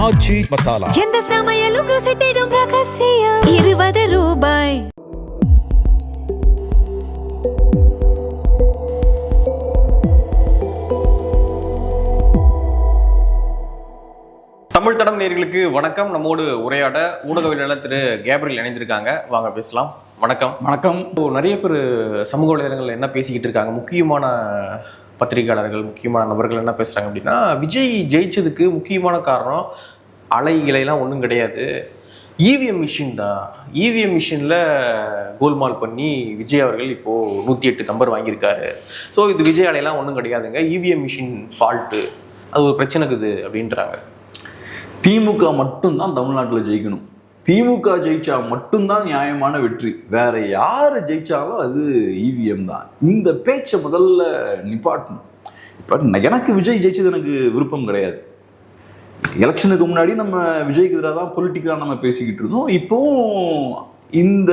ஆச்சி மசாலா. எந்த சமையலும் ருசி தேடும் ரகசியம். 20 ரூபாய். தமிழ் தடம் நேயர்களுக்கு வணக்கம். நம்மோடு உரையாட ஊடகவியலாளர் திரு கேப்ரியல் இணைந்திருக்காங்க. வாங்க பேசலாம். வணக்கம். வணக்கம். நிறைய பேர் சமூக வலைதளங்கள் என்ன பேசிக்கிட்டு இருக்காங்க, முக்கியமான பத்திரிகையாளர்கள், முக்கியமான நபர்கள் என்ன பேசுறாங்க அப்படின்னா, விஜய் ஜெயிச்சதுக்கு முக்கியமான காரணம் அலை இலையெல்லாம் ஒன்றும் கிடையாது, இவிஎம் மிஷின் தான். இவிஎம் மிஷினில் கோல்மால் பண்ணி விஜய் அவர்கள் இப்போது 108 நம்பர் வாங்கியிருக்காரு. ஸோ இது விஜய் அலையெல்லாம் ஒன்றும் கிடையாதுங்க, இவிஎம் மிஷின் ஃபால்ட்டு, அது ஒரு பிரச்சனைக்குது அப்படின்றாங்க. திமுக மட்டும்தான் தமிழ்நாட்டில் ஜெயிக்கணும், திமுக ஜெயிச்சா மட்டும்தான் நியாயமான வெற்றி, வேற யார் ஜெயிச்சாலும் அது இவிஎம் தான். இந்த பேச்சை முதல்ல நிப்பாட்டணும். இப்போ எனக்கு விஜய் ஜெயிச்சது எனக்கு விருப்பம் கிடையாது. எலெக்ஷனுக்கு முன்னாடி நம்ம விஜய்க்கு எதிராக தான் பொலிட்டிக்கலாக நம்ம பேசிக்கிட்டு இருந்தோம். இப்போவும் இந்த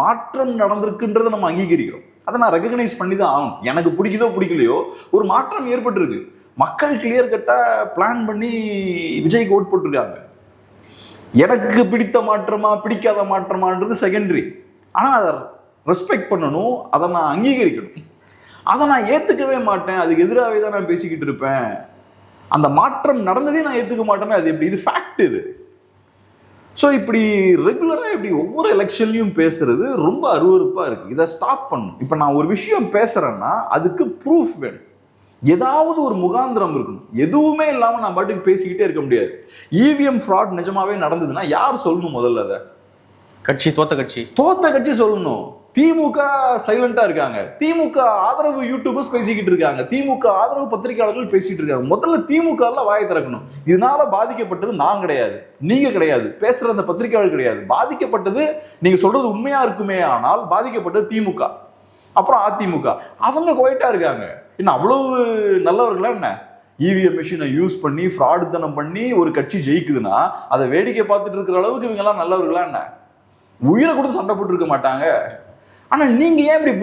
மாற்றம் நடந்திருக்குன்றதை நம்ம அங்கீகரிக்கிறோம். அதை நான் ரெகக்னைஸ் பண்ணி தான் ஆகணும். எனக்கு பிடிக்குதோ பிடிக்கலையோ ஒரு மாற்றம் ஏற்பட்டிருக்கு. மக்கள் கிளியர் கட்டாக பிளான் பண்ணி விஜய்க்கு ஓட் போட்டிருக்காங்க. எனக்கு பிடித்த மாற்றமா பிடிக்காத மாற்றமான்றது செகண்டரி. ஆனால் அதை ரெஸ்பெக்ட் பண்ணணும், அதை நான் அங்கீகரிக்கணும். அதை நான் ஏற்றுக்கவே மாட்டேன், அதுக்கு எதிராகவே தான் நான் பேசிக்கிட்டு இருப்பேன். அந்த மாற்றம் நடந்ததே நான் ஏற்றுக்க மாட்டேன்னா அது எப்படி? இது ஃபேக்ட் இது. ஸோ இப்படி ரெகுலராக இப்படி ஒவ்வொரு எலெக்ஷன்லையும் பேசுறது ரொம்ப அருவருப்பாக இருக்குது. இதை ஸ்டாப் பண்ணணும். இப்போ நான் ஒரு விஷயம் பேசுகிறேன்னா அதுக்கு ப்ரூஃப் வேணும், ஏதாவது ஒரு முகாந்திரம் இருக்கணும். எதுவுமே இல்லாமல் நான் பாட்டுக்கு பேசிக்கிட்டே இருக்க முடியாது. இவிஎம் ஃப்ராட் நிஜமாவே நடந்ததுன்னா யார் சொல்லணும்? முதல்ல அதை தோத்த கட்சி சொல்லணும். திமுக சைலண்டா இருக்காங்க, திமுக ஆதரவு யூடியூபர்ஸ் பேசிக்கிட்டு இருக்காங்க, திமுக ஆதரவு பத்திரிகையாளர்கள் பேசிட்டு இருக்காங்க. முதல்ல திமுக வாயை திறக்கணும். இதனால பாதிக்கப்பட்டது நான் கிடையாது, நீங்க கிடையாது, பேசுற அந்த பத்திரிகையாளர் கிடையாது. பாதிக்கப்பட்டது நீங்க சொல்றது உண்மையா இருக்குமே ஆனால் பாதிக்கப்பட்டது திமுக, அப்புறம் அதிமுக. அவங்க குவைட்டா இருக்காங்க. என்ன அவ்வளவு நல்லவர்களா என்ன? இவிஎம் மிஷினை யூஸ் பண்ணி ஃப்ராடுத்தனம் பண்ணி ஒரு கட்சி ஜெயிக்குதுன்னா அதை வேடிக்கை பார்த்துட்டு இருக்கிற அளவுக்கு இவங்க எல்லாம் நல்லவர்களா என்ன? உயிரை கொடுத்து சண்டை போட்டு இருக்க மாட்டாங்க. ஆனால் நீங்க ஏன் இப்படி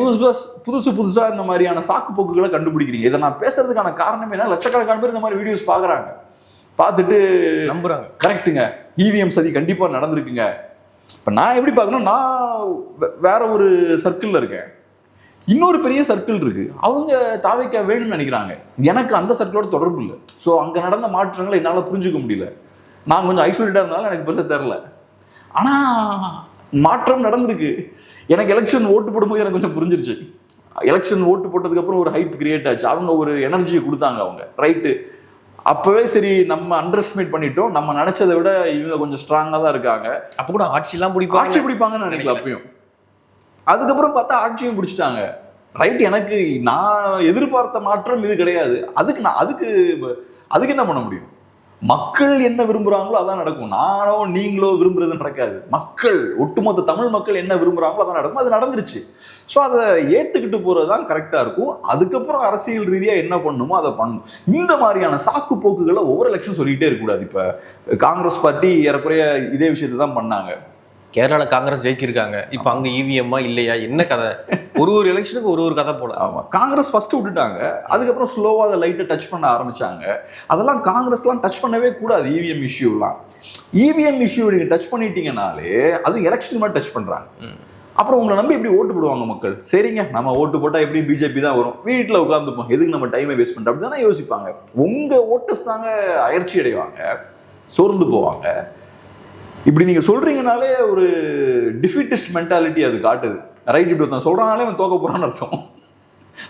புதுசா இந்த மாதிரியான சாக்கு போக்குகளை கண்டுபிடிக்கிறீங்க? இதை நான் பேசுறதுக்கான காரணம் என்ன? லட்சக்கணக்கான பேர் இந்த மாதிரி வீடியோஸ் பாக்குறாங்க, பார்த்துட்டு நம்புறாங்க. கரெக்டுங்க, இவிஎம் சதி கண்டிப்பா நடந்திருக்குங்க. இப்ப நான் எப்படி பார்க்கணும், நான் வேற ஒரு சர்க்கிள்ல இருக்கேன், இன்னொரு பெரிய சர்க்கிள் இருக்கு, அவங்க தாவைக்கா வேணும்னு நினைக்கிறாங்க. எனக்கு அந்த சர்க்கிளோட தொடர்பு இல்லை. ஸோ அங்கே நடந்த மாற்றங்களை என்னால் புரிஞ்சுக்க முடியல. நான் கொஞ்சம் ஐசோலேட்டாக இருந்தாலும் எனக்கு பெருசாக தெரில. ஆனால் மாற்றம் நடந்திருக்கு. எனக்கு எலெக்ஷன் ஓட்டு போடும்போது எனக்கு கொஞ்சம் புரிஞ்சிருச்சு. எலெக்ஷன் ஓட்டு போட்டதுக்கப்புறம் ஒரு ஹைப் கிரியேட் ஆச்சு. அவங்க ஒரு எனர்ஜியை கொடுத்தாங்க. அவங்க ரைட்டு, அப்பவே சரி நம்ம அண்டர் எஸ்டிமேட் பண்ணிட்டோம், நம்ம நினைச்சதை விட இவங்க கொஞ்சம் ஸ்ட்ராங்காக தான் இருக்காங்க. அப்போ கூட ஆட்சி பிடிப்பாங்கன்னு நினைக்கல. அப்பயும் அதுக்கப்புறம் பார்த்தா ஆட்சியும் பிடிச்சிட்டாங்க. ரைட், எனக்கு நான் எதிர்பார்த்த மாற்றம் இது கிடையாது. அதுக்கு என்ன பண்ண முடியும்? மக்கள் என்ன விரும்புறாங்களோ அதான் நடக்கும். நானோ நீங்களோ விரும்புறது நடக்காது. மக்கள், ஒட்டுமொத்த தமிழ் மக்கள் என்ன விரும்புறாங்களோ அதான் நடக்கும். அது நடந்துருச்சு. ஸோ அதை ஏற்றுக்கிட்டு போகிறது தான் கரெக்டாக இருக்கும். அதுக்கப்புறம் அரசியல் ரீதியாக என்ன பண்ணணுமோ அதை பண்ணணும். இந்த மாதிரியான சாக்கு போக்குகளை ஒவ்வொரு எலெக்ஷன் சொல்லிக்கிட்டே இருக்கக்கூடாது. இப்போ காங்கிரஸ் பார்ட்டி ஏறக்குறைய இதே விஷயத்தை தான் பண்ணாங்க. கேரளால காங்கிரஸ் ஜெயிச்சிருக்காங்க. இப்போ அங்கே இவிஎம்மா இல்லையா, என்ன கதை? ஒரு எலெக்ஷனுக்கு ஒரு கதை போல. ஆமாம், காங்கிரஸ் ஃபர்ஸ்ட் விட்டுட்டாங்க, அதுக்கப்புறம் ஸ்லோவாக அதை லைட்டை டச் பண்ண ஆரம்பிச்சாங்க. அதெல்லாம் காங்கிரஸ்லாம் டச் பண்ணவே கூடாது. இவிஎம் இஷ்யூலாம், இவிஎம் இஷ்யூ நீங்கள் டச் பண்ணிட்டீங்கனாலே அது எலெக்ஷன் மாதிரி டச் பண்ணுறாங்க. அப்புறம் உங்களை நம்பி எப்படி ஓட்டு போடுவாங்க மக்கள்? சரிங்க, நம்ம ஓட்டு போட்டால் எப்படி பிஜேபி தான் வரும், வீட்டில் உட்காந்துப்போம், எதுக்கு நம்ம டைமை வேஸ்ட் பண்ணுறோம் அப்படி தானே யோசிப்பாங்க. உங்கள் ஓட்டர்ஸ் தாங்க அயற்சி அடைவாங்க, சோர்ந்து போவாங்க. இப்படி நீங்க சொல்றீங்கனாலே ஒரு டிஃபீட்டிஸ்ட் மென்டாலிட்டி அது காட்டுது. ரைட், இப்படி ஒருத்தன் சொல்றானாலே அவன் தோக்க போறான்னு அர்த்தம்.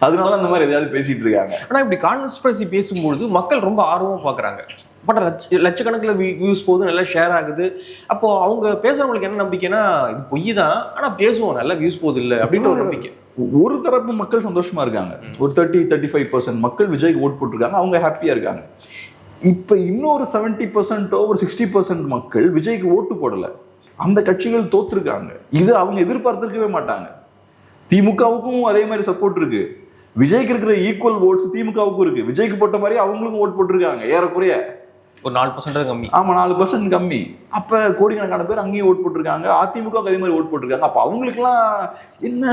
அதனால அந்த மாதிரி எதையாவது பேசிட்டு இருக்காங்க. ஆனா இப்படி கான்ஸ்பிரசி பேசும்பொழுது மக்கள் ரொம்ப ஆர்வமா பாக்குறாங்க. பட் லட்சக்கணக்கில் வியூஸ் போகுது, நல்லா ஷேர் ஆகுது. அப்போ அவங்க பேசுறவங்களுக்கு என்ன நம்பிக்கைன்னா, இது பொய் தான், ஆனா பேசுவோம், நல்லா வியூஸ் போகுது இல்லை அப்படின்ற ஒரு நம்பிக்கை. ஒரு தரப்பு மக்கள் சந்தோஷமா இருக்காங்க. ஒரு 30-35% மக்கள் விஜய்க்கு ஓட் போட்டிருக்காங்க, அவங்க ஹாப்பியா இருக்காங்க. இப்ப இன்னொரு 70% ஒரு 60% மக்கள் விஜய்க்கு ஓட்டு போடல, அந்த கட்சிகள் தோத்துருக்காங்க. இது அவங்க எதிர்பார்த்திருக்கவே மாட்டாங்க. திமுகவுக்கும் அதே மாதிரி சப்போர்ட் இருக்கு, விஜய்க்கு இருக்கிற ஈக்குவல் ஓட்ஸ் திமுகவுக்கும் இருக்கு. விஜய்க்கு போட்ட மாதிரி அவங்களுக்கும் ஓட் போட்டிருக்காங்க, ஏறக்குறைய ஒரு 4% கம்மி. ஆமா, 4% கம்மி. அப்ப கோடிக்கணக்கான பேர் அங்கேயும் ஓட் போட்டிருக்காங்க, அதிமுக அதே மாதிரி ஓட் போட்டிருக்காங்க. அப்ப அவங்களுக்குலாம் என்ன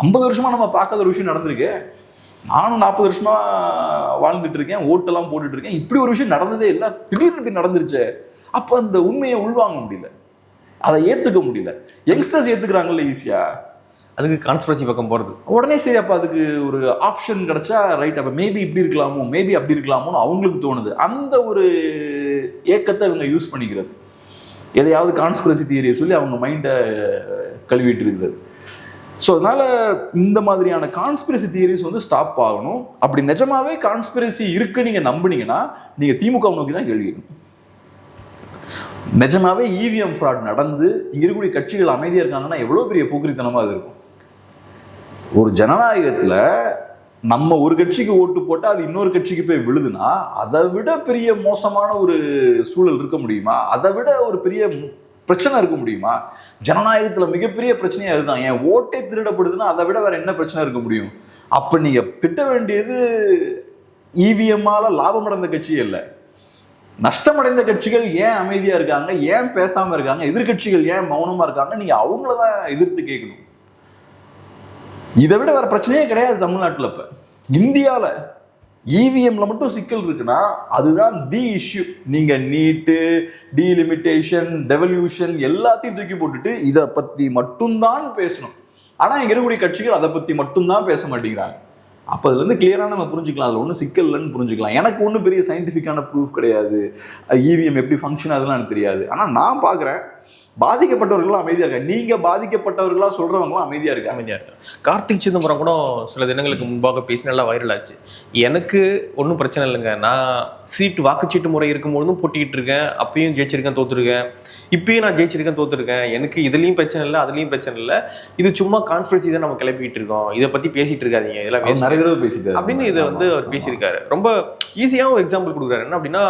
50 வருஷமா நம்ம பார்க்காத ஒரு விஷயம் நடந்திருக்கு. நானும் 40 வருஷமா வாழ்ந்துட்டு இருக்கேன், ஓட்டெல்லாம் போட்டுட்டு இருக்கேன், இப்படி ஒரு விஷயம் நடந்ததே இல்லை, திடீர்னு இப்படி நடந்துருச்சு. அப்போ அந்த உண்மையை உள்வாங்க முடியல, அதை ஏற்றுக்க முடியல. யங்ஸ்டர்ஸ் ஏற்றுக்கிறாங்கல்ல ஈஸியா, அதுக்கு கான்ஸ்பிரசி பக்கம் போகிறது. உடனே சரி அப்போ அதுக்கு ஒரு ஆப்ஷன் கிடைச்சா ரைட், அப்போ மேபி இப்படி இருக்கலாமோ மேபி அப்படி இருக்கலாமோன்னு அவங்களுக்கு தோணுது. அந்த ஒரு ஏக்கத்தை இவங்க யூஸ் பண்ணிக்கிறது, எதையாவது கான்ஸ்பிரசி தியரியை சொல்லி அவங்க மைண்டை கழுவிட்டு இருக்கிறது. ஸோ அதனால இந்த மாதிரியான கான்ஸ்பிரசி தியரிஸ் வந்து ஸ்டாப் ஆகணும். அப்படி நிஜமாவே கான்ஸ்பிரசி இருக்கு நீங்க நம்புனீங்கன்னா நீங்க திமுக நோக்கி தான் கேள்வி கேட்கணும். நிஜமாவே இவிஎம் ஃப்ராட் நடந்து இங்க இருக்கக்கூடிய கட்சிகள் அமைதியா இருக்காங்கன்னா எவ்வளவு பெரிய போக்கிரித்தனமா அது இருக்கும். ஒரு ஜனநாயகத்துல நம்ம ஒரு கட்சிக்கு ஓட்டு போட்டா அது இன்னொரு கட்சிக்கு போய் விழுதுன்னா அதை விட பெரிய மோசமான ஒரு சூழல் இருக்க முடியுமா? அதை விட ஒரு பெரிய பிரச்சனை இருக்க முடியுமா? ஜனநாயகத்துல மிகப்பெரிய பிரச்சனையா அதுதான். என் ஓட்டே திருடப்படுதுன்னா அதை விட வேற என்ன பிரச்சனை இருக்க முடியும்? அப்ப நீங்க திட்ட வேண்டியது இவிஎம்மால லாபம் அடைந்த கட்சி இல்லை, நஷ்டமடைந்த கட்சிகள் ஏன் அமைதியா இருக்காங்க, ஏன் பேசாம இருக்காங்க, எதிர்கட்சிகள் ஏன் மௌனமா இருக்காங்க, நீங்க அவங்களதான் எதிர்த்து கேட்கணும். இதை விட வேற பிரச்சனையே கிடையாது தமிழ்நாட்டில். இப்ப இந்தியால இவிஎம்ல மட்டும் சிக்கல் இருக்குன்னா அதுதான் தி இஷ்யூ. நீங்க நீட்டு, டீலிமிட்டேஷன், டெவல்யூஷன் எல்லாத்தையும் தூக்கி போட்டுட்டு இதை பத்தி மட்டும்தான் பேசணும். ஆனா இங்க இருக்கக்கூடிய கட்சிகள் அதை பத்தி மட்டும்தான் பேச மாட்டேங்கிறாங்க. அப்போ அதுல இருந்து கிளியரா நம்ம புரிஞ்சுக்கலாம், அதுல ஒன்றும் சிக்கல் இல்லைன்னு புரிஞ்சுக்கலாம். எனக்கு ஒன்றும் பெரிய சயின்டிஃபிக்கான ப்ரூஃப் கிடையாது, இவிஎம் எப்படி ஃபங்க்ஷன் அதெல்லாம் எனக்கு தெரியாது. ஆனா நான் பாக்குறேன் பாதிக்கப்பட்டவர்களும் அமைதியா இருக்காங்க. நீங்க பாதிக்கப்பட்டவர்களா சொல்றவங்களும் அமைதியா இருக்காங்க. கார்த்திக் சிதம்பரம் கூட சில தினங்களுக்கு முன்பாக பேசி நல்லா வைரல் ஆச்சு. எனக்கு ஒன்றும் பிரச்சனை இல்லைங்க, நான் வாக்குச்சீட்டு முறை இருக்கும்போதும் போட்டிக்கிட்டு இருக்கேன், அப்பயும் ஜெயிச்சிருக்கேன் தோத்துருக்கேன், இப்பயும் நான் ஜெயிச்சிருக்கேன் தோத்துருக்கேன், எனக்கு இதுலயும் பிரச்சனை இல்லை அதுலயும் பிரச்சனை இல்லை, இது சும்மா கான்ஸ்பிரசி தான் நம்ம கிளப்பிட்டு இருக்கோம், இதை பத்தி பேசிட்டு இருக்காதீங்க, இதெல்லாம் நிறைய தடவை பேசிட்டாரு அப்படின்னு இதை வந்து அவர் பேசியிருக்காரு. ரொம்ப ஈஸியாக ஒரு எக்ஸாம்பிள் கொடுக்குறாரு. என்ன அப்படின்னா,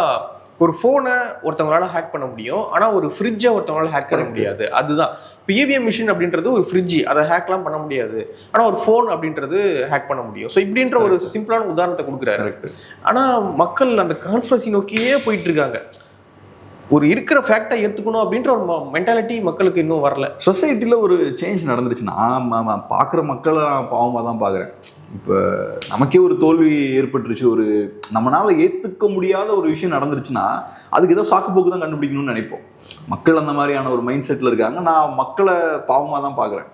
ஒரு ஃபோனை ஒருத்தவங்களால ஹேக் பண்ண முடியும், ஆனால் ஒரு ஃப்ரிட்ஜை ஒருத்தவங்களால ஹேக் பண்ண முடியாது. அதுதான் இப்போ இவிஎம் மிஷின் அப்படின்றது ஒரு ஃப்ரிட்ஜ், அதை ஹேக்லாம் பண்ண முடியாது, ஆனால் ஒரு ஃபோன் அப்படின்றது ஹேக் பண்ண முடியும். ஸோ இப்படின்ற ஒரு சிம்பிளான உதாரணத்தை கொடுக்குறாரு. ஆனால் மக்கள் அந்த கான்ஸ்பிரசி நோக்கியே போயிட்டு இருக்காங்க. ஒரு இருக்கிற ஃபேக்டை ஏற்றுக்கணும் அப்படின்ற ஒரு மென்டாலிட்டி மக்களுக்கு இன்னும் வரல. சொசைட்டியில் ஒரு சேஞ்ச் நடந்துருச்சு. நான் பார்க்குற மக்களை நான் பாவமாக தான் பார்க்குறேன். இப்போ நமக்கே ஒரு தோல்வி ஏற்பட்டுருச்சு, ஒரு நம்மளால ஏற்றுக்க முடியாத ஒரு விஷயம் நடந்துருச்சுன்னா அதுக்கு ஏதோ சாக்குப்போக்கு தான் கண்டுபிடிக்கணும்னு நினைப்போம். மக்கள் அந்த மாதிரியான ஒரு மைண்ட் செட்டில் இருக்காங்க. நான் மக்களை பாவமாக தான் பார்க்குறேன்.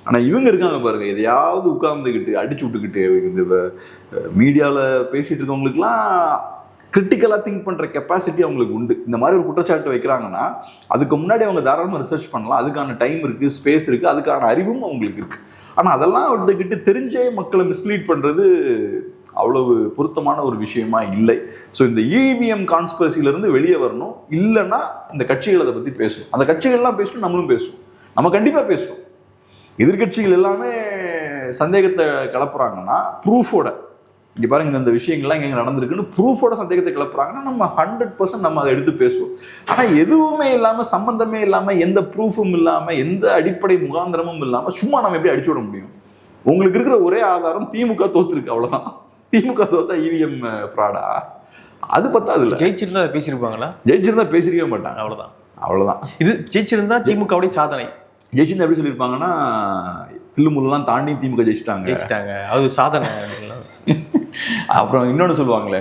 ஆனால் இவங்க இருக்காங்க பாருங்க, எதையாவது உட்கார்ந்துக்கிட்டு அடிச்சு விட்டுக்கிட்டு இந்த மீடியாவில் பேசிகிட்டு இருக்கவங்களுக்குலாம் கிரிட்டிக்கலாக திங்க் பண்ணுற கெப்பாசிட்டி அவங்களுக்கு உண்டு. இந்த மாதிரி ஒரு குற்றச்சாட்டு வைக்கிறாங்கன்னா அதுக்கு முன்னாடி அவங்க தாராளமாக ரிசர்ச் பண்ணலாம், அதுக்கான டைம் இருக்குது, ஸ்பேஸ் இருக்குது, அதுக்கான அறிவும் அவங்களுக்கு இருக்குது. ஆனால் அதெல்லாம் விட்டுக்கிட்டு தெரிஞ்சே மக்களை மிஸ்லீட் பண்ணுறது அவ்வளவு பொருத்தமான ஒரு விஷயமா இல்லை. ஸோ இந்த இவிஎம் கான்ஸ்பிரசியிலேருந்து வெளியே வரணும். இல்லைன்னா இந்த கட்சிகள் அதை பற்றி பேசணும், அந்த கட்சிகள்லாம் பேசணும், நம்மளும் பேசுவோம், நம்ம கண்டிப்பாக பேசுவோம். எதிர்கட்சிகள் எல்லாமே சந்தேகத்தை கிளப்புறாங்கன்னா ப்ரூஃபோட, இங்கே பாருங்க இந்த விஷயங்கள்லாம் எங்கே நடந்திருக்குன்னு ப்ரூஃபோட சந்தேகத்தை கிளப்புறாங்கன்னா நம்ம 100% நம்ம அதை எடுத்து பேசுவோம். ஆனால் எதுவுமே இல்லாமல், சம்மந்தமே இல்லாமல், எந்த ப்ரூஃபும் இல்லாமல், எந்த அடிப்படை முகாந்திரமும் இல்லாமல் சும்மா நம்ம எப்படி அடிச்சு விட முடியும்? உங்களுக்கு இருக்கிற ஒரே ஆதாரம் திமுக தோத்துருக்கு, அவ்வளோதான். திமுக தோத்தா இவிஎம் ஃப்ராடா? அது பத்தாது இல்லை. ஜெயிச்சிருந்தா அதை பேசியிருப்பாங்களா? ஜெயிச்சிருந்தா பேசிருக்கவே மாட்டாங்க. அவ்வளோதான். இது ஜெயிச்சிருந்தா திமுகவுடைய சாதனை. ஜெயிச்சிருந்தா எப்படி சொல்லியிருப்பாங்கன்னா, தில்லுமுல்லாம் தாண்டி திமுக ஜெயிச்சிட்டாங்க, அது சாதனை. அப்புறம் இன்னொன்று சொல்லுவாங்களே,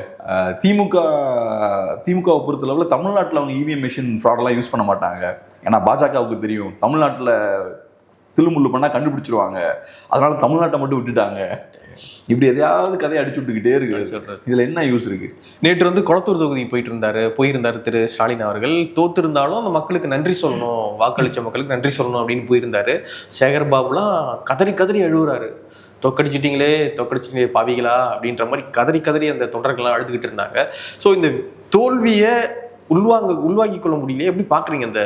திமுகவை பொறுத்தளவில் தமிழ்நாட்டில் அவங்க இவிஎம் மிஷின் ஃப்ராடெல்லாம் யூஸ் பண்ண மாட்டாங்க, ஏன்னா பாஜகவுக்கு தெரியும் தமிழ்நாட்டில் தில்லுமுள்ளு பண்ணால் கண்டுபிடிச்சிருவாங்க, அதனால தமிழ்நாட்டை மட்டும் விட்டுட்டாங்க. இப்படி எதையாவது கதையை அடிச்சு விட்டுக்கிட்டே இருக்கு. இதுல என்ன யூஸ் இருக்கு? நேற்று வந்து கொளத்தூர் தொகுதி போயிருந்தாரு திரு ஸ்டாலின் அவர்கள். தோத்திருந்தாலும் அந்த மக்களுக்கு நன்றி சொல்லணும், வாக்களிச்ச மக்களுக்கு நன்றி சொல்லணும் அப்படின்னு போயிருந்தாரு. சேகர் பாபுலாம் கதறி கதறி அழுகுறாரு, தோக்கடிச்சிட்டீங்களே பாவிகளா அப்படின்ற மாதிரி கதறி கதறி அந்த தொண்டர்கள்லாம் அழுதுகிட்டு இருந்தாங்க. ஸோ இந்த தோல்வியை உள்வாங்கிக் கொள்ள முடியலையே. எப்படி பாக்குறீங்க இந்த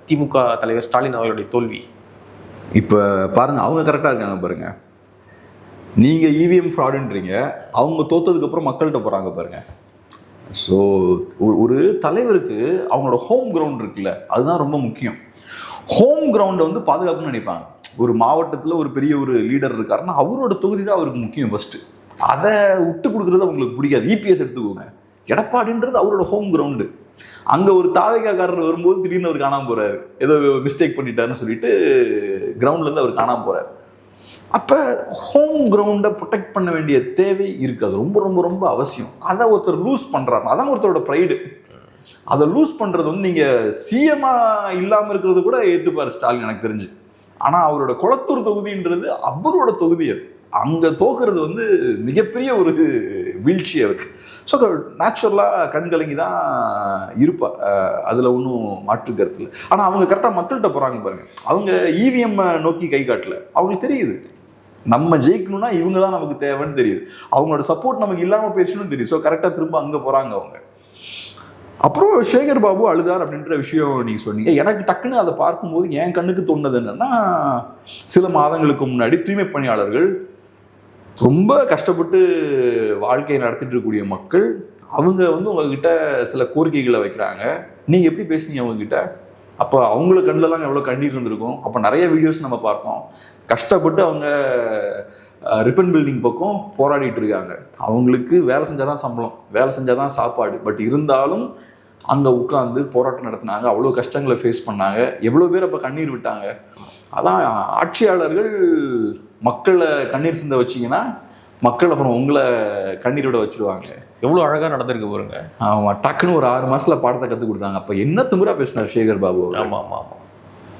திமுக தலைவர் ஸ்டாலின் அவர்களுடைய தோல்வி? இப்ப பாருங்க, அவங்க கரெக்டா இருக்காங்க பாருங்க. நீங்க இவிஎம் ஃப்ராடுன்றீங்க, அவங்க தோத்ததுக்கு அப்புறம் மக்கள்கிட்ட போறாங்க பாருங்க. ஸோ ஒரு தலைவருக்கு அவங்களோட ஹோம் கிரவுண்ட் இருக்குல்ல, அதுதான் ரொம்ப முக்கியம். ஹோம் கிரவுண்டை வந்து பாதுகாப்புன்னு நினைப்பாங்க. ஒரு மாவட்டத்தில் ஒரு பெரிய ஒரு லீடர் இருக்காருன்னா அவரோட தொகுதி தான் அவருக்கு முக்கியம் ஃபர்ஸ்ட். அதை விட்டு கொடுக்குறது அவங்களுக்கு பிடிக்காது. இபிஎஸ் எடுத்துக்கோங்க, எடப்பாடின்றது அவரோட ஹோம் கிரவுண்டு. அங்கே ஒரு தாவேக்காரர் வரும்போது திடீர்னு அவர் காணாமல் போறாரு, ஏதோ மிஸ்டேக் பண்ணிட்டாருன்னு சொல்லிட்டு கிரவுண்ட்லேருந்து அவர் காணாமல் போறாரு. அப்போ ஹோம் கிரவுண்டை ப்ரொடெக்ட் பண்ண வேண்டிய தேவை இருக்காது, ரொம்ப ரொம்ப ரொம்ப அவசியம். அதை ஒருத்தர் லூஸ் பண்ணுறாரு, அதான் ஒருத்தரோட ப்ரைடு. அதை லூஸ் பண்ணுறது வந்து நீங்கள் சிஎம்மாக இல்லாமல் இருக்கிறது கூட ஏற்றுப்பார் ஸ்டாலின் எனக்கு தெரிஞ்சு. ஆனால் அவரோட குளத்தூர் தொகுதின்றது அவரோட தொகுதி, அது அங்கே தோக்குறது வந்து மிகப்பெரிய ஒரு வீழ்ச்சி அவருக்கு. ஸோ நேச்சுரலாக கண்கலங்கி தான் இருப்பார், அதில் ஒன்றும் மாற்று கருத்து இல்லை. ஆனால் அவங்க கரெக்டாக மக்கள்கிட்ட போகிறாங்க பாருங்க, அவங்க இவிஎம் நோக்கி கை காட்டல, அவங்களுக்கு தெரியுது நம்ம ஜெயிக்கணும்னா இவங்க தான் நமக்கு தேவைன்னு தெரியுது, அவங்களோட சப்போர்ட் நமக்கு இல்லாமல் போயிடுச்சுன்னு தெரியுது. ஸோ கரெக்டாக திரும்ப அங்கே போகிறாங்க அவங்க. அப்புறம் சேகர் பாபு அழுதார் அப்படின்ற விஷயம் நீங்கள் சொன்னீங்க. எனக்கு டக்குன்னு அதை பார்க்கும்போது என் கண்ணுக்கு தோணுது என்னன்னா, சில மாதங்களுக்கு முன்னாடி தூய்மை பணியாளர்கள் ரொம்ப கஷ்டப்பட்டு வாழ்க்கையை நடத்திட்டு இருக்கக்கூடிய மக்கள், அவங்க வந்து உங்ககிட்ட சில கோரிக்கைகளை வைக்கிறாங்க. நீங்கள் எப்படி பேசுனீங்க அவங்ககிட்ட? அப்போ அவங்கள கண்ணிலலாம் எவ்வளோ கண்ணீர் இருந்திருக்கும். அப்போ நிறைய வீடியோஸ் நம்ம பார்த்தோம், கஷ்டப்பட்டு அவங்க ரிப்பன் பில்டிங் பக்கம் போராடிட்டு இருக்காங்க. அவங்களுக்கு வேலை செஞ்சால் தான் சம்பளம், வேலை செஞ்சால் தான் சாப்பாடு. பட் இருந்தாலும் அங்கே உட்காந்து போராட்டம் நடத்தினாங்க, அவ்வளோ கஷ்டங்களை ஃபேஸ் பண்ணாங்க, எவ்வளோ பேர் அப்போ கண்ணீர் விட்டாங்க. அதான் ஆட்சியாளர்கள் மக்களை கண்ணீர் சிந்த வச்சிங்கன்னா மக்கள் அப்புறம் உங்களை கண்ணீர் விட வச்சிருவாங்க. எவ்வளோ அழகாக நடந்திருக்கு பாருங்க. ஆமாம், டக்குன்னு ஒரு 6 மாதத்தில் பாடத்தை கற்றுக் கொடுத்தாங்க. அப்போ என்ன திமிரா பேசினார் சேகர் பாபு. ஆமாம் ஆமாம் ஆமாம்.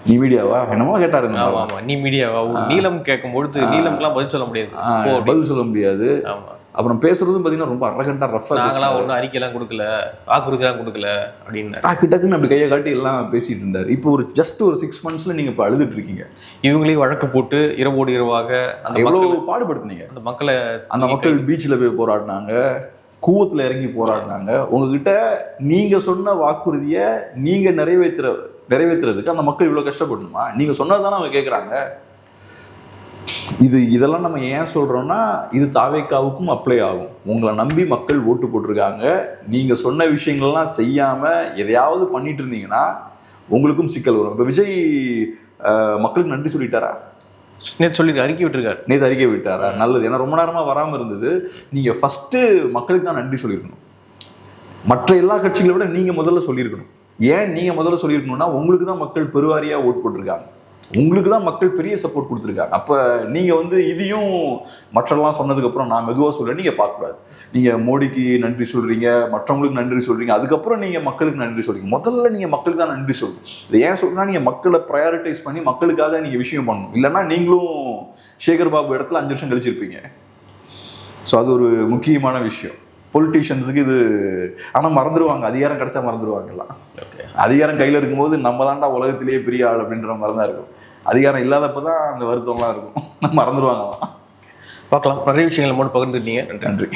நீ மீடியாவா என்னமோ கேட்டாருங்க. ஆமாம் ஆமாம், நீ மீடியாவா, நீளம் கேட்கும்பொழுது நீளம்லாம் பதில் சொல்ல முடியாது, பதில் சொல்ல முடியாது. ஆமாம். அப்புறம் பேசுறதும் பார்த்தீங்கன்னா ரொம்ப அரகண்டா ரஃபா, நாங்களாம் ஒன்றும் அறிக்கையெல்லாம் கொடுக்கல, வாக்குறுதிலாம் கொடுக்கல அப்படின்னு டக்குன்னு அப்படி கையை காட்டி எல்லாம் பேசிட்டு இருந்தார். இப்போ ஒரு ஜஸ்ட் ஒரு 6 monthsல நீங்க இப்போ அழுதுட்டு இருக்கீங்க. இவங்களையும் வழக்கு போட்டு இரவோடு இரவாக அந்த எவ்வளவு பாடுபடுத்துனீங்க அந்த மக்களை. அந்த மக்கள் பீச்சில் போய் போராடினாங்க, கூவத்தில் இறங்கி போராடினாங்க. உங்ககிட்ட நீங்க சொன்ன வாக்குறுதியை நீங்க நிறைவேற்றுறதுக்கு அந்த மக்கள் இவ்வளோ கஷ்டப்படணுமா? நீங்க சொன்னதுதானே அவங்க கேட்குறாங்க. இதெல்லாம் நம்ம ஏன் சொல்றோம்னா, இது தாவேக்காவுக்கும் அப்ளை ஆகும். உங்களை நம்பி மக்கள் ஓட்டு போட்டிருக்காங்க, நீங்க சொன்ன விஷயங்கள்லாம் செய்யாம எதையாவது பண்ணிட்டு இருந்தீங்கன்னா உங்களுக்கும் சிக்கல் வரும். இப்போ விஜய் மக்களுக்கு நன்றி சொல்லிட்டாரா? நேற்று சொல்லி அறிக்கை விட்டுருக்காரு. நேற்று அறிக்கை விட்டாரா? நல்லது. ஏன்னா ரொம்ப நேரமா வராமல் இருந்தது. நீங்க ஃபர்ஸ்ட் மக்களுக்கு தான் நன்றி சொல்லியிருக்கணும். மற்ற எல்லா கட்சிகளை விட நீங்க முதல்ல சொல்லியிருக்கணும். ஏன் நீங்க முதல்ல சொல்லியிருக்கணும்னா, உங்களுக்கு தான் மக்கள் பெருவாரியா ஓட்டு போட்டிருக்காங்க, உங்களுக்கு தான் மக்கள் பெரிய சப்போர்ட் கொடுத்துருக்காங்க. அப்போ நீங்கள் வந்து இதையும் மற்றெல்லாம் சொன்னதுக்கப்புறம் நான் மெதுவாக சொல்கிறேன், நீங்கள் பார்க்கக்கூடாது. நீங்கள் மோடிக்கு நன்றி சொல்கிறீங்க, மற்றவங்களுக்கு நன்றி சொல்கிறீங்க, அதுக்கப்புறம் நீங்கள் மக்களுக்கு நன்றி சொல்கிறீங்க. முதல்ல நீங்கள் மக்களுக்கு தான் நன்றி சொல்லுங்கள். இதை ஏன் சொல்கிறேன்னா, நீங்கள் மக்களை ப்ரையாரிட்டைஸ் பண்ணி மக்களுக்காக நீங்கள் விஷயம் பண்ணணும். இல்லைன்னா நீங்களும் சேகர் பாபு இடத்துல 5 வருஷம் கழிச்சிருப்பீங்க. ஸோ அது ஒரு முக்கியமான விஷயம். பொலிட்டீஷியன்ஸுக்கு இது ஆனால் மறந்துடுவாங்க, அதிகாரம் கிடைச்சா மறந்துடுவாங்கலாம். அதிகாரம் கையில் இருக்கும்போது நம்ம தான்டா உலகத்திலேயே பெரிய ஆள் அப்படின்ற மாதிரி தான் இருக்கும். அதிகாரம் இல்லாதப்போ தான் அந்த வருத்தம்லாம் இருக்கும், மறந்துடுவாங்கலாம். பார்க்கலாம், நிறைய விஷயங்கள் மூணு பகிர்ந்துட்டீங்க. நன்றி.